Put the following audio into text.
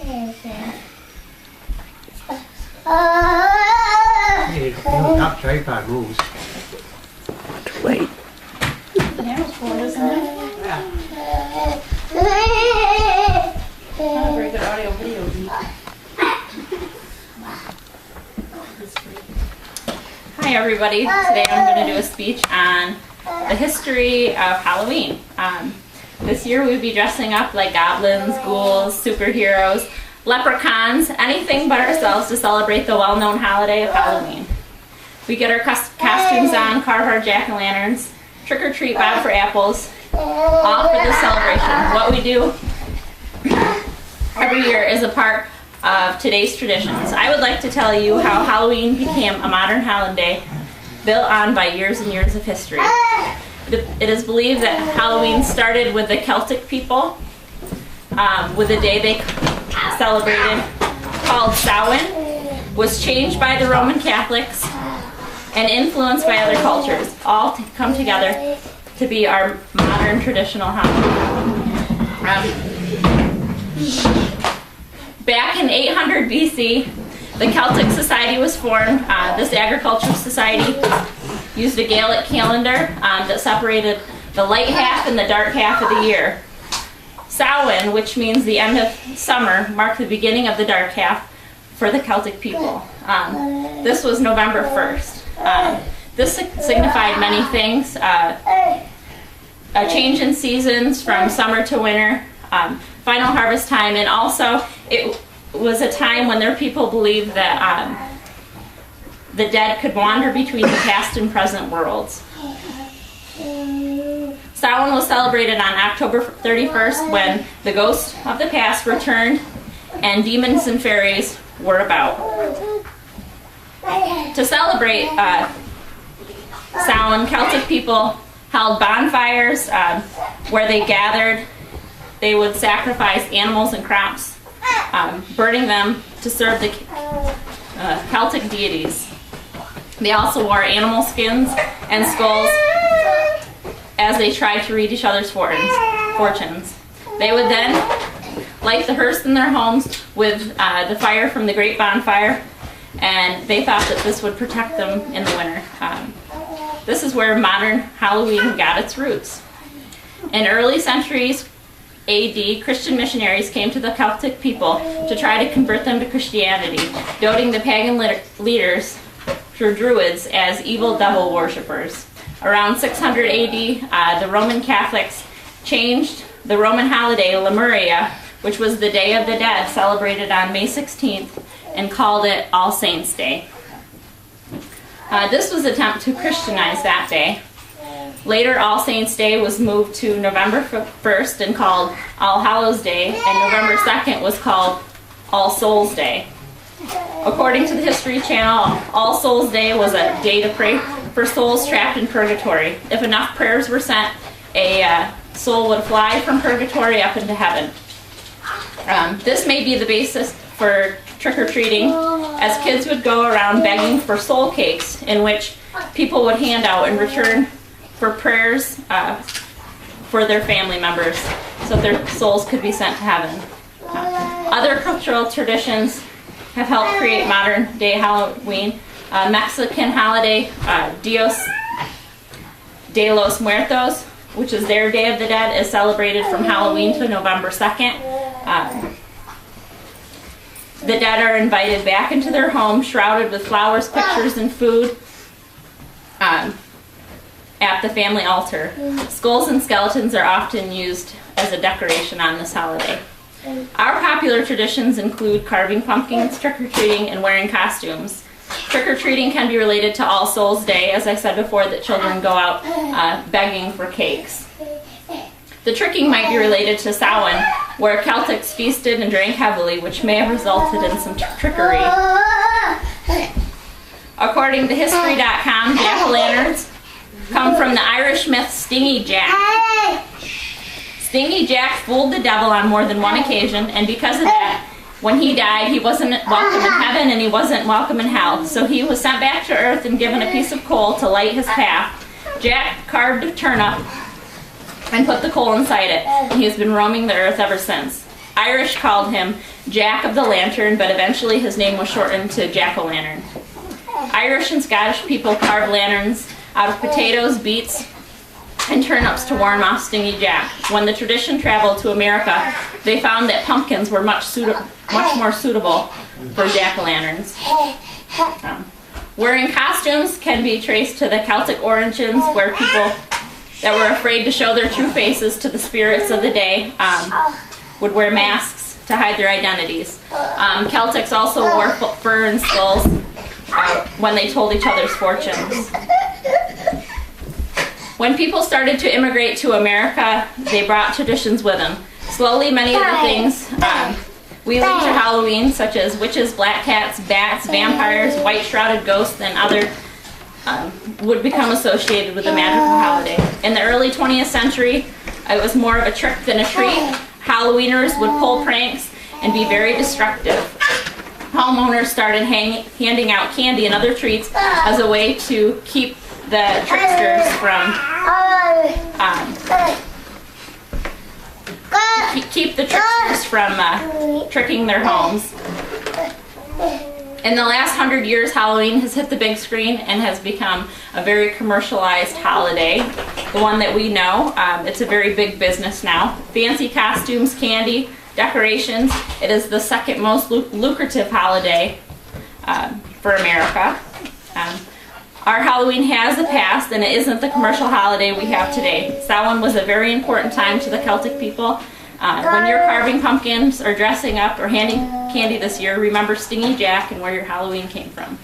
Hey, top tripod moves. Wait. The handle's full, isn't it? Yeah. Not a very good audio video. Hi everybody. Today I'm going to do a speech on the history of Halloween. This year we'll be dressing up like goblins, ghouls, superheroes, leprechauns, anything but ourselves to celebrate the well-known holiday of Halloween. We get our costumes on, carve our jack-o'-lanterns, trick-or-treat, bob for apples, all for this celebration. What we do every year is a part of today's traditions. I would like to tell you how Halloween became a modern holiday built on by years and years of history. It is believed that Halloween started with the Celtic people, with a day they celebrated called Samhain, was changed by the Roman Catholics, and influenced by other cultures, all to come together to be our modern traditional holiday. Back in 800 BC, the Celtic Society was formed. This agricultural society used a Gaelic calendar that separated the light half and the dark half of the year. Samhain, which means the end of summer, marked the beginning of the dark half for the Celtic people. This was November 1st. This signified many things. A change in seasons from summer to winter, final harvest time, and also it was a time when their people believed that the dead could wander between the past and present worlds. Samhain was celebrated on October 31st when the ghosts of the past returned and demons and fairies were about. To celebrate Samhain, Celtic people held bonfires where they gathered. They would sacrifice animals and crops, burning them to serve the Celtic deities. They also wore animal skins and skulls as they tried to read each other's fortunes. They would then light the hearths in their homes with the fire from the great bonfire, and they thought that this would protect them in the winter. This is where modern Halloween got its roots. In early centuries AD, Christian missionaries came to the Celtic people to try to convert them to Christianity, doting the pagan leaders, the Druids, as evil devil worshippers. Around 600 AD, the Roman Catholics changed the Roman holiday Lemuria, which was the Day of the Dead, celebrated on May 16th, and called it All Saints' Day. This was an attempt to Christianize that day. Later, All Saints' Day was moved to November 1st and called All Hallows' Day, and November 2nd was called All Souls' Day. According to the History Channel, All Souls' Day was a day to pray for souls trapped in purgatory. If enough prayers were sent, a soul would fly from purgatory up into heaven. This may be the basis for trick-or-treating, as kids would go around begging for soul cakes, in which people would hand out in return for prayers for their family members, so their souls could be sent to heaven. Other cultural traditions have helped create modern-day Halloween. Mexican holiday, Dios de los Muertos, which is their Day of the Dead, is celebrated from Halloween to November 2nd. The dead are invited back into their home, shrouded with flowers, pictures, and food at the family altar. Skulls and skeletons are often used as a decoration on this holiday. Our popular traditions include carving pumpkins, trick-or-treating, and wearing costumes. Trick-or-treating can be related to All Souls' Day, as I said before, that children go out begging for cakes. The tricking might be related to Samhain, where Celtics feasted and drank heavily, which may have resulted in some trickery. According to History.com, jack-o'-lanterns come from the Irish myth Stingy Jack. Stingy Jack fooled the devil on more than one occasion, and because of that, when he died, he wasn't welcome in heaven and he wasn't welcome in hell. So he was sent back to earth and given a piece of coal to light his path. Jack carved a turnip and put the coal inside it, and he has been roaming the earth ever since. Irish called him Jack of the Lantern, but eventually his name was shortened to Jack-o'-lantern. Irish and Scottish people carve lanterns out of potatoes, beets, and turnips to warn off Stingy Jack. When the tradition traveled to America, they found that pumpkins were much more suitable for jack-o'-lanterns. Wearing costumes can be traced to the Celtic origins, where people that were afraid to show their true faces to the spirits of the day would wear masks to hide their identities. Celtics also wore fur and skulls when they told each other's fortunes. When people started to immigrate to America, they brought traditions with them. Slowly, many of the things we lead to Halloween, such as witches, black cats, bats, vampires, white shrouded ghosts, and other would become associated with the magical holiday. In the early 20th century, it was more of a trick than a treat. Halloweeners would pull pranks and be very destructive. Homeowners started handing out candy and other treats as a way to keep the tricksters from tricking their homes. In the last 100 years, Halloween has hit the big screen and has become a very commercialized holiday. The one that we know, it's a very big business now. Fancy costumes, candy, decorations. It is the second most lucrative holiday for America. Our Halloween has a past, and it isn't the commercial holiday we have today. Samhain was a very important time to the Celtic people. When you're carving pumpkins or dressing up or handing candy this year, remember Stingy Jack and where your Halloween came from.